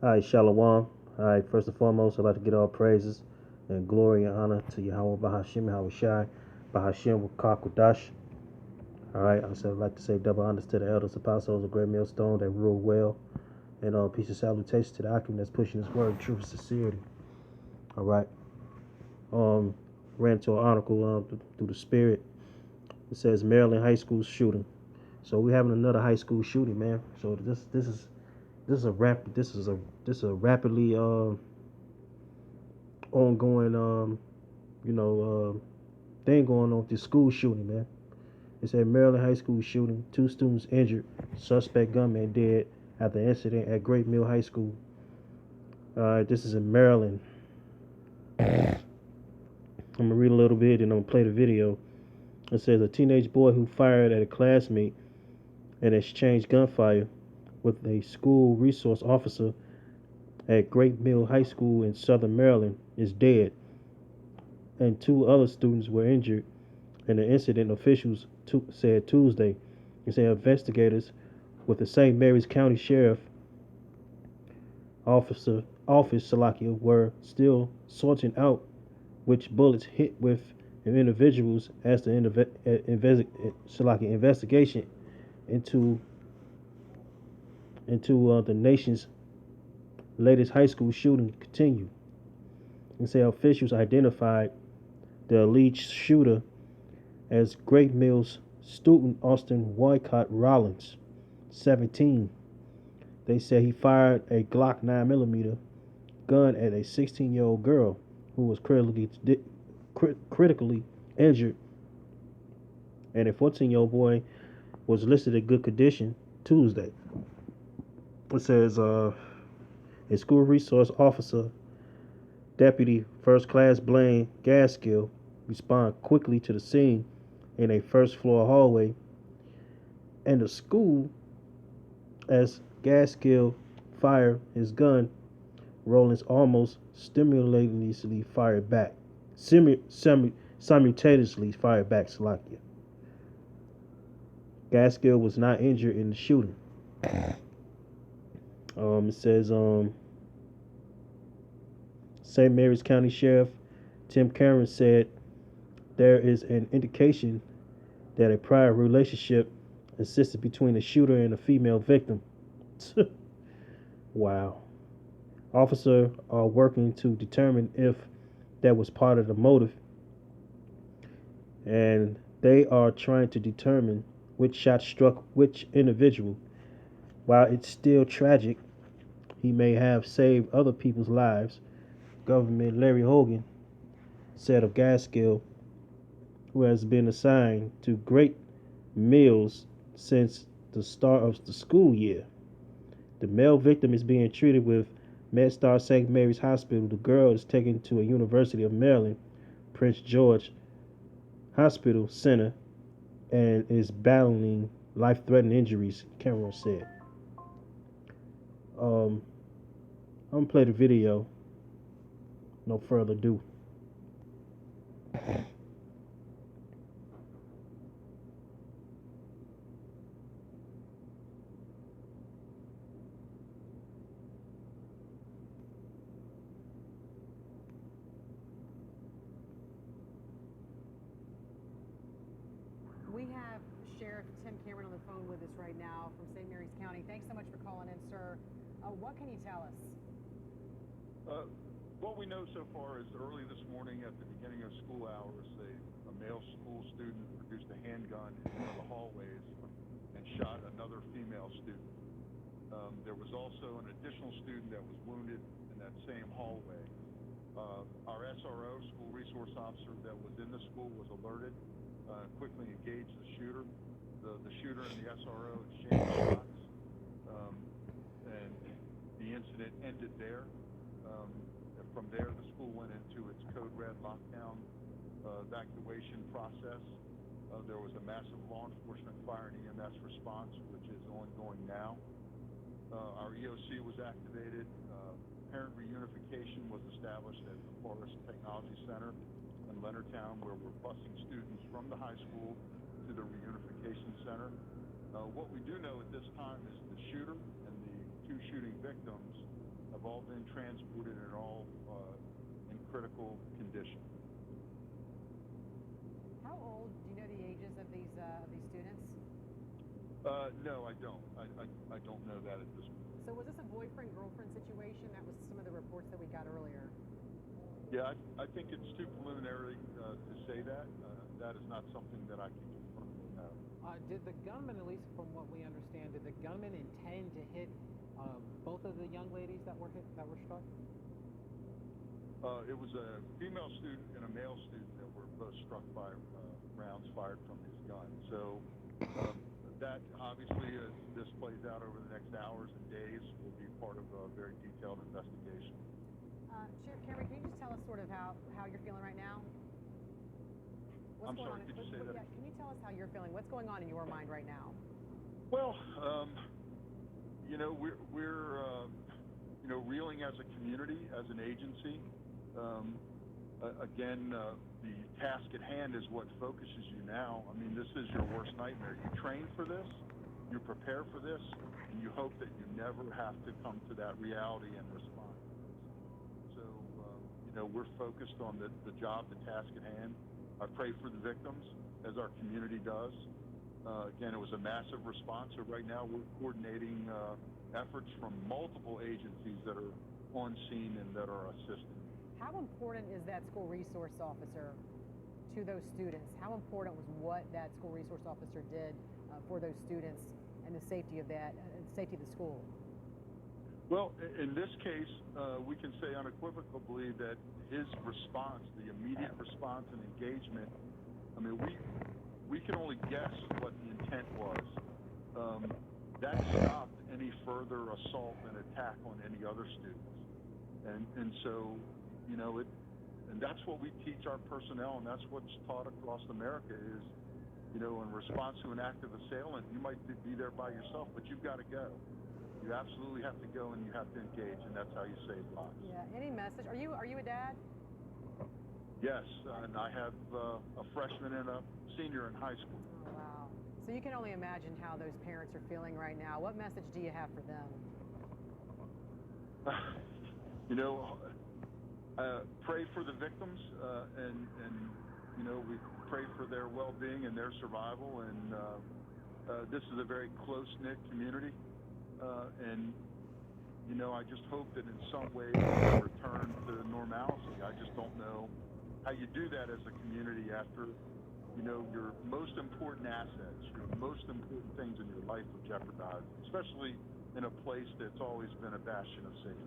All right, Shalom. All right, first and foremost, I'd like to get all praises and glory and honor to Yahweh Bahashim, Yahweh Shai, Bahashim Wakakwadash. All right, I'd like to say double honors to the elders, apostles, of great millstone that rule well, and peace and salutation to the Akim that's pushing his word, truth, and sincerity. All right, um, ran into an article through the Spirit. It says Maryland high school shooting. So we're having another high school shooting, man. So this is a rapidly ongoing thing going on with this school shooting, man. It said Maryland high school shooting, two students injured, suspect gunman dead after incident at Great Mill High School. This is in Maryland. I'm gonna read a little bit and I'm gonna play the video. It says a teenage boy who fired at a classmate and exchanged gunfire with a school resource officer at Great Mill High School in Southern Maryland is dead, and two other students were injured in the incident, officials said Tuesday. They say investigators with the St. Mary's County Sheriff Office Salakia were still sorting out which bullets hit with individuals as the investigation into the nation's latest high school shooting continued. They say officials identified the alleged shooter as Great Mills student Austin Wycott Rollins, 17. They said he fired a Glock 9mm gun at a 16-year-old girl who was critically injured, and a 14-year-old boy was listed in good condition Tuesday. It says a school resource officer, Deputy First Class Blaine Gaskill, responded quickly to the scene in a first floor hallway and the school as Gaskill fired his gun. Rollins almost simultaneously fired back. Simultaneously fired back. Slovakia. Gaskill was not injured in the shooting. It says St. Mary's County Sheriff Tim Cameron said there is an indication that a prior relationship existed between the shooter and the female victim. Wow. Officers are working to determine if that was part of the motive, and they are trying to determine which shot struck which individual. While it's still tragic, he may have saved other people's lives, Governor Larry Hogan said of Gaskill, who has been assigned to Great Mills since the start of the school year. The male victim is being treated with MedStar St. Mary's Hospital. The girl is taken to a University of Maryland Prince George Hospital Center and is battling life-threatening injuries, Cameron said. I'm gonna play the video. No further ado. We have Sheriff Tim Cameron on the phone with us right now from St. Mary's County. Thanks so much for calling in, sir. What can you tell us? What we know so far is early this morning at the beginning of school hours, a male school student produced a handgun in one of the hallways and shot another female student. There was also an additional student that was wounded in that same hallway. Our SRO, school resource officer that was in the school, was alerted, quickly engaged the shooter. The shooter and the SRO exchanged shots, and the incident ended there. From there, the school went into its code red lockdown evacuation process. There was a massive law enforcement fire and EMS response, which is ongoing now. Our EOC was activated. Parent reunification was established at the Forest Technology Center in Leonardtown, where we're busing students from the high school to the reunification center. What we do know at this time is the shooter and the two shooting victims have all been transported and are all in critical condition. How old, do you know the ages of these students? No, I don't. I don't know that at this point. So was this a boyfriend-girlfriend situation? That was some of the reports that we got earlier. Yeah, I think it's too preliminary to say that. That is not something that I can confirm. No. Did the gunman, at least from what we understand, did the gunman intend to hit both of the young ladies that were struck? It was a female student and a male student that were both struck by rounds fired from his gun. So that obviously, as this plays out over the next hours and days, will be part of a very detailed investigation. Sheriff Cameron, can you just tell us sort of how you're feeling right now? I'm sorry, could you say that? Yeah, can you tell us how you're feeling? What's going on in your mind right now? Well, you know, we're you know, reeling as a community, as an agency. Again, the task at hand is what focuses you now. I mean, this is your worst nightmare. You train for this, you prepare for this, and you hope that you never have to come to that reality and respond. So, you know, we're focused on the job, the task at hand. I pray for the victims, as our community does. Again, it was a massive response, so right now we're coordinating efforts from multiple agencies that are on scene and that are assisting. How important is that school resource officer to those students? How important was what that school resource officer did for those students and the safety of that, safety of the school? Well, in this case, we can say unequivocally that his response, the immediate response and engagement, I mean, we can only guess what the intent was. That stopped any further assault and attack on any other students. And so, you know, and that's what we teach our personnel, and that's what's taught across America is, you know, in response to an active assailant, you might be there by yourself, but you've got to go. You absolutely have to go and you have to engage, and that's how you save lives. Yeah. Any message? Are you a dad? Yes, and I have a freshman and a senior in high school. Oh, wow. So you can only imagine how those parents are feeling right now. What message do you have for them? You know, pray for the victims, and you know, we pray for their well-being and their survival. And this is a very close-knit community, and you know, I just hope that in some way we return to normalcy. I just don't know how you do that as a community after, you know, your most important assets, your most important things in your life are jeopardized, especially in a place that's always been a bastion of safety.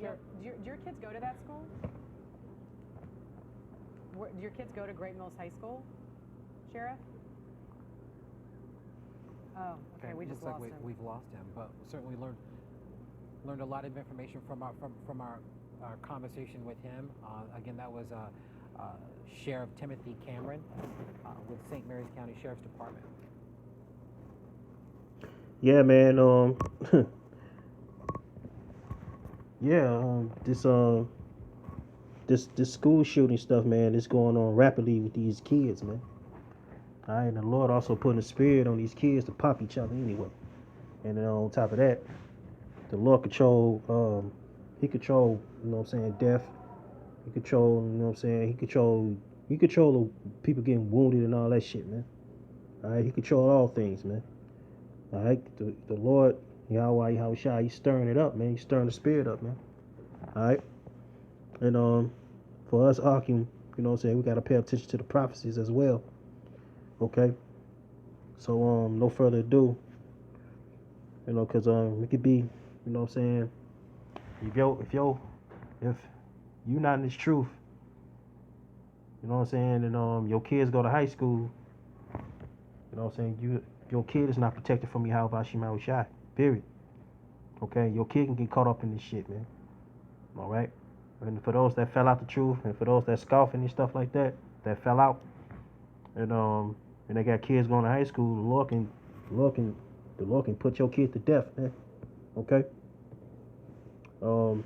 Yeah. Do your kids go to that school? Do your kids go to Great Mills High School, Sheriff? Oh, okay. We just looks lost like him. we've lost him, but certainly learned a lot of information from our conversation with him. Again, that was Sheriff Timothy Cameron with St. Mary's County Sheriff's Department. Yeah, man. Yeah. This school shooting stuff, man, is going on rapidly with these kids, man. All right, and the Lord also putting a spirit on these kids to pop each other anyway. And then on top of that, the Lord control. He control. You know what I'm saying? Death. He control. You know what I'm saying? He control the people getting wounded and all that shit, man. All right. He control all things, man. All right. The Lord, Yahweh, Yahushua, he's stirring it up, man. He's stirring the spirit up, man. All right. And for us, Akim, you know what I'm saying? We got to pay attention to the prophecies as well. Okay. So no further ado. You know, cause it could be, you know what I'm saying? If you not in this truth, you know what I'm saying, and your kids go to high school, you know what I'm saying, your kid is not protected from Yahweh Shema Shai. Period. Okay, your kid can get caught up in this shit, man. All right. And for those that fell out the truth, and for those that scoffing and stuff like that fell out, and they got kids going to high school, the Lord can put your kid to death, man. Okay. I'm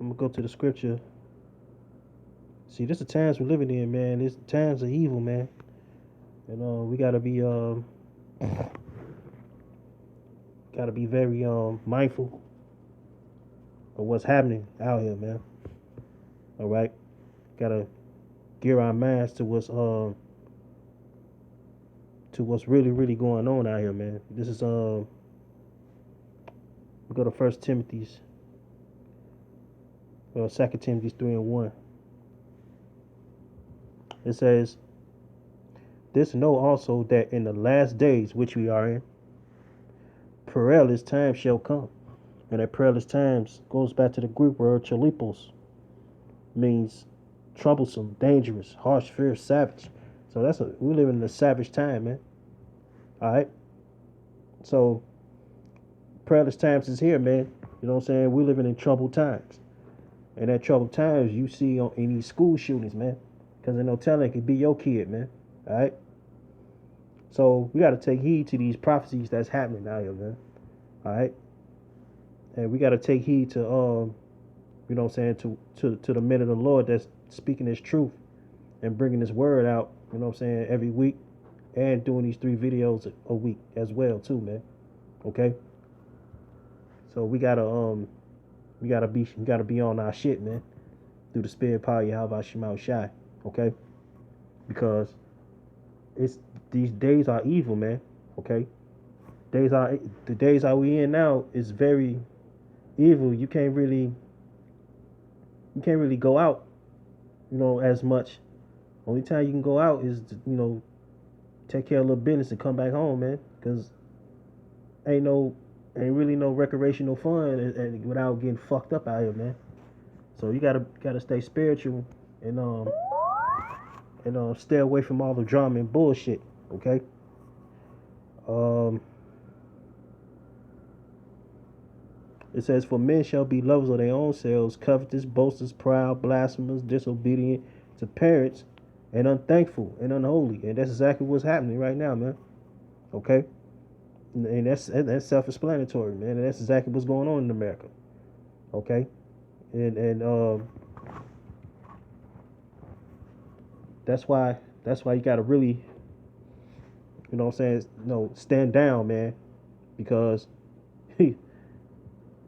gonna go to the scripture. See, this is the times we're living in, man. This times of evil, man. And we gotta be gotta be very mindful of what's happening out here, man. All right, gotta gear our minds to what's really really going on out here, man. This is we go to First Timothy's, well, Second Timothy's 3:1. It says, "This know also that in the last days which we are in, perilous times shall come." And that perilous times goes back to the Greek word chalipos, means troublesome, dangerous, harsh, fierce, savage. So we live in a savage time, man. All right. So perilous times is here, man. You know what I'm saying? We're living in troubled times, and that troubled times you see in these school shootings, man. Because there's no telling, it could be your kid, man. All right. So we got to take heed to these prophecies that's happening out here, man. All right. And we got to take heed to you know what I'm saying, to the men of the Lord that's speaking His truth and bringing His word out, you know what I'm saying, every week, and doing these 3 videos a week as well too, man. Okay? So we gotta be on our shit, man, through the spirit power Yahweh Shema Shai. Okay? Because these days are evil, man. Okay? The days that we in now is very evil. You can't really go out, you know, as much. Only time you can go out is to, you know, take care of a little business and come back home, man. Cause ain't really no recreational fun and without getting fucked up out here, man. So you gotta stay spiritual and stay away from all the drama and bullshit. Okay. It says, "For men shall be lovers of their own selves, covetous, boasters, proud, blasphemers, disobedient to parents, and unthankful and unholy." And that's exactly what's happening right now, man. Okay? And that's self-explanatory, man. And that's exactly what's going on in America. Okay? And that's why you gotta really, you know what I'm saying, stand down, man. Because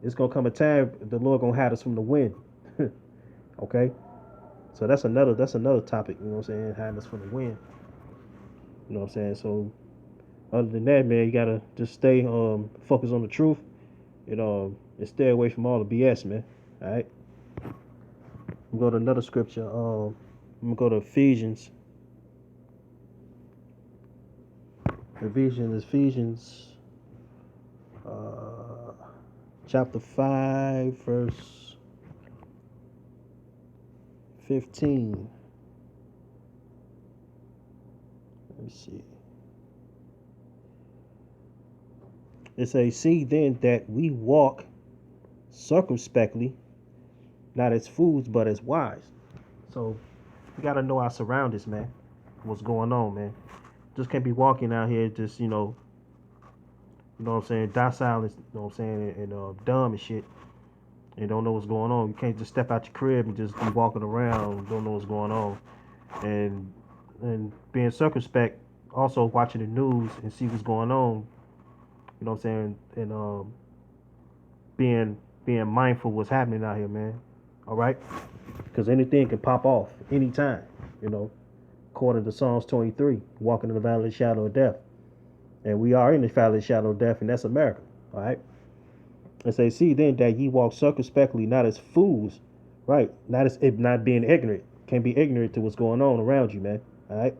it's gonna come a time the Lord gonna hide us from the wind. Okay? So that's another topic, you know what I'm saying, hiding us from the wind. You know what I'm saying? So other than that, man, you gotta just stay focused on the truth, and stay away from all the BS, man. Alright? We'll go to another scripture. I'm gonna go to Ephesians. Ephesians chapter 5, verse 15. Let me see. It says, "See then that we walk circumspectly, not as fools, but as wise." So we gotta know our surroundings, man. What's going on, man? Just can't be walking out here just, you know what I'm saying, docile, and, you know what I'm saying, and dumb and shit, and don't know what's going on. You can't just step out your crib and just be walking around, don't know what's going on. And being circumspect, also watching the news and see what's going on, you know what I'm saying, and being mindful of what's happening out here, man. All right? Because anything can pop off anytime, according to Psalms 23, walking in the valley of the shadow of death. And we are in the valley of the shadow of death, and that's America. All right? And say, "See then that ye walk circumspectly, not as fools," right? Not being ignorant. Can't be ignorant to what's going on around you, man. All right?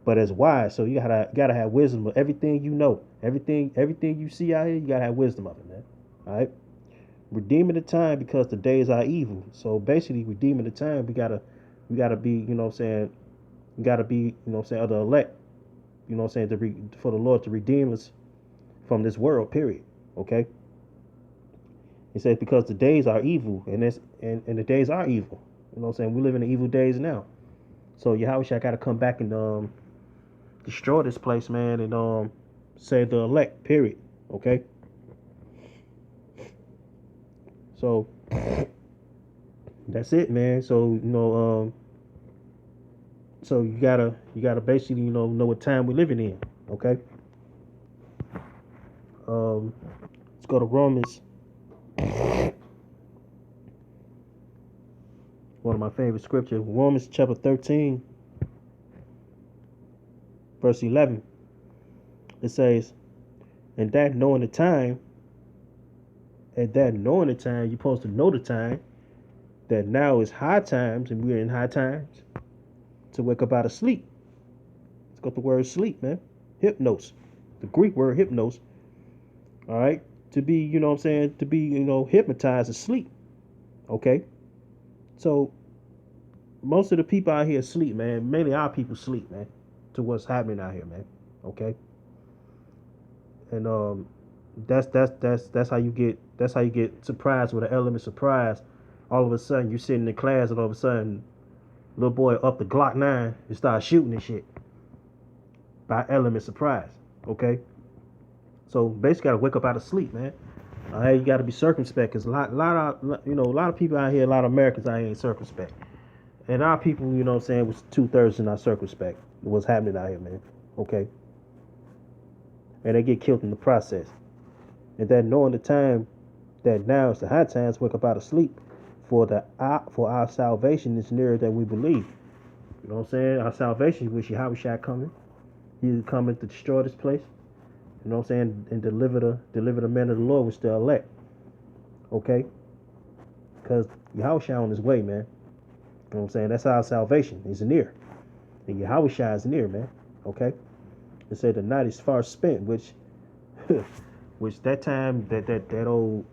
But as wise. So you gotta have wisdom of everything you know. Everything you see out here, you gotta have wisdom of it, man. All right? Redeeming the time because the days are evil. So basically, redeeming the time, we gotta be, you know what I'm saying, we gotta be, you know what I'm saying, of the elect, you know what I'm saying, for the Lord to redeem us from this world, period. Okay? He says because the days are evil, and the days are evil. You know what I'm saying? We live in the evil days now. So Yahweh got to come back and destroy this place, man, and save the elect, period. Okay? So that's it, man. So so you gotta basically know what time we're living in. Okay? Let's go to Romans. One of my favorite scriptures, Romans chapter 13, verse 11. It says, and that knowing the time, you're supposed to know the time, that now is high times, and we're in high times, to wake up out of sleep. It's got the word sleep, man. Hypnos. The Greek word hypnos. All right. To be, to be, hypnotized asleep. Okay. So, most of the people out here sleep, man. Mainly our people sleep, man, to what's happening out here, man. Okay. And that's how you get surprised with an element of surprise. All of a sudden, you're sitting in class, and all of a sudden, little boy up the Glock 9 and start shooting and shit by element surprise. Okay. So basically, gotta wake up out of sleep, man. You gotta be circumspect, cause a lot of people out here, a lot of Americans out here ain't circumspect, and our people, was 2/3 not circumspect. What's happening out here, man? Okay, and they get killed in the process. And that knowing the time, that now is the high times, wake up out of sleep, for our salvation is nearer than we believe. You know what I'm saying? Our salvation, which Yahushua coming, He's coming to destroy this place. You know what I'm saying? And deliver the men of the Lord which they elect. Okay? Because Yahushua on his way, man. You know what I'm saying? That's our salvation. He's near. And Yahushua is near, man. Okay? It said the night is far spent, which that time, that old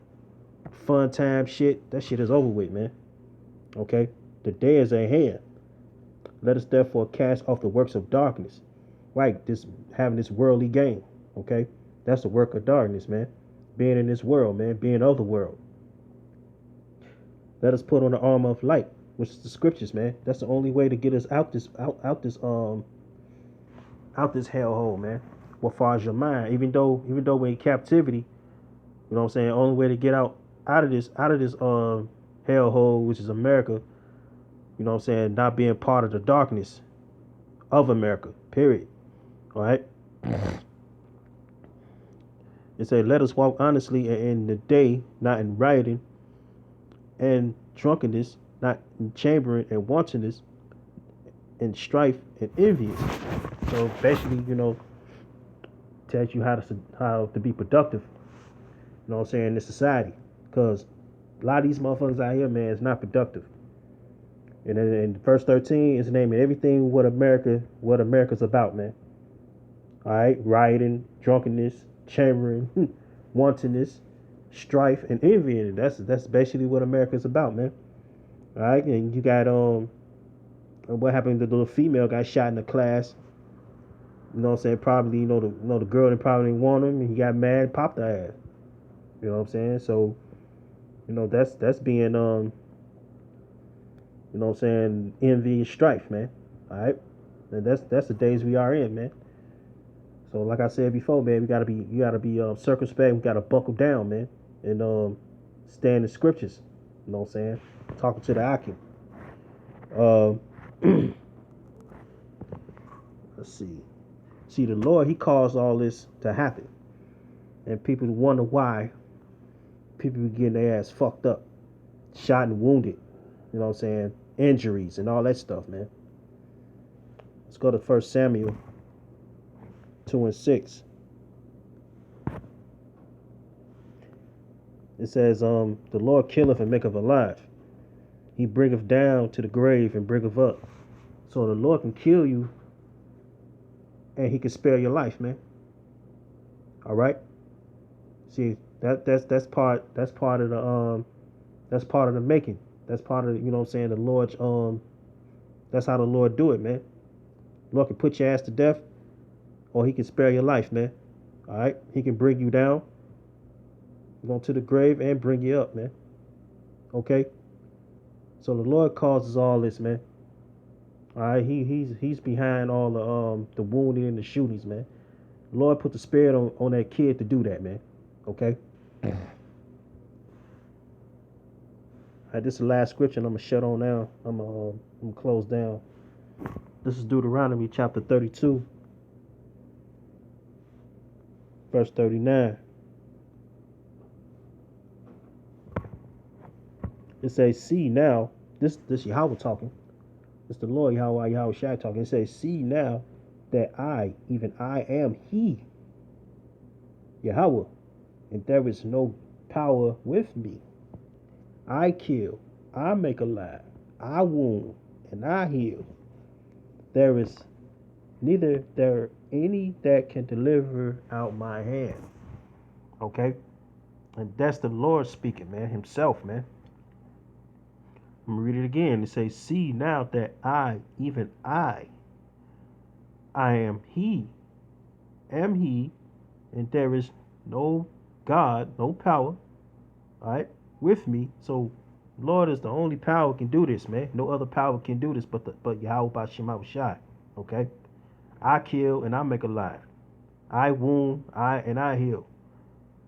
fun time shit, that shit is over with, man. Okay? The day is at hand. Let us therefore cast off the works of darkness. Right? Having this worldly gain. Okay? That's the work of darkness, man. Being in this world, man. Being of the world. Let us put on the armor of light, which is the scriptures, man. That's the only way to get us out this hellhole, man. What far as your mind, even though we're in captivity, you know what I'm saying? Only way to get out of this hellhole, which is America, you know what I'm saying? Not being part of the darkness of America. Period. All right. It said, let us walk honestly in the day, not in rioting and drunkenness, not in chambering and wantonness, and strife and envy. So basically, tells you how to be productive, you know what I'm saying, in this society. Because a lot of these motherfuckers out here, man, is not productive. And then in verse 13 is naming everything what America's about, man. All right, rioting, drunkenness, chambering, wantonness, strife, and envying. That's basically what America's about, man. All right, and you got what happened to the little female got shot in the class. You know what I'm saying? Probably, the girl that probably didn't want him, and he got mad, popped her ass. You know what I'm saying? So, that's being you know what I'm saying, envy and strife, man. All right, and that's the days we are in, man. So, like I said before, man, you gotta be circumspect. We gotta buckle down, man, and stand in the scriptures. You know what I'm saying? Talking to the Akim. Let's see. See, the Lord, He caused all this to happen, and people wonder why people be getting their ass fucked up, shot and wounded. You know what I'm saying? Injuries and all that stuff, man. Let's go to 1 Samuel 2:6. It says, the Lord killeth and maketh alive. He bringeth down to the grave and bringeth up. So the Lord can kill you and He can spare your life, man. All right? See, that's part of the making. That's part of, you know what I'm saying, the Lord's that's how the Lord do it, man. The Lord can put your ass to death, or He can spare your life, man. All right? He can bring you down, go to the grave, and bring you up, man. Okay? So the Lord causes all this, man. All right? He's behind all the wounding and the shootings, man. The Lord put the spirit on that kid to do that, man. Okay? All right, this is the last scripture, and I'm going to shut on now. I'm going to close down. This is Deuteronomy chapter 32, verse 39. It says, see now, this Yahweh talking. It's the Lord Yahweh Shai talking. It says, see now that I, even I am He, Yahweh, and there is no power with me. I kill, I make alive, I wound, and I heal. There is neither there any that can deliver out my hand. Okay? And that's the Lord speaking, man, Himself, man. I'm gonna read it again. It says, see now that I, even I am He, and there is no God, no power, all right, with me. So Lord is the only power can do this, man. No other power can do this but Yahweh Bashim Shai. Okay? I kill and I make alive. I wound, and I heal.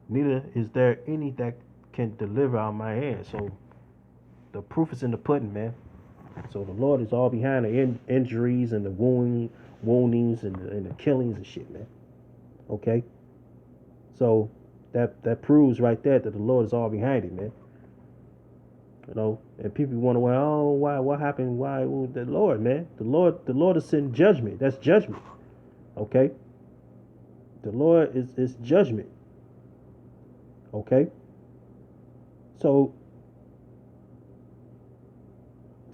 Neither is there any that can deliver out of my hand. So the proof is in the pudding, man. So the Lord is all behind the injuries and the woundings and the killings and shit, man. Okay? So that proves right there that the Lord is all behind it, man. You know, and people wonder, well, oh, why? What happened? Why? Well, the Lord, man. The Lord is sending judgment. That's judgment. Okay. The Lord is judgment. Okay. So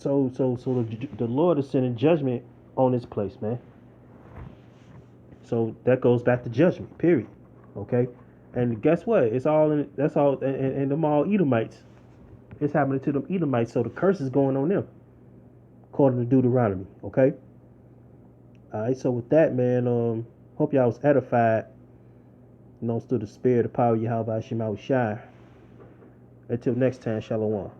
the Lord is sending judgment on this place, man. So that goes back to judgment. Period. Okay. And guess what? It's all in. That's all. And them all Edomites. It's happening to them Edomites. So the curse is going on them, according to Deuteronomy. Okay. All right. So with that, man. Hope y'all was edified. Through the spirit, the power of Yahweh Shai. Until next time, Shalom.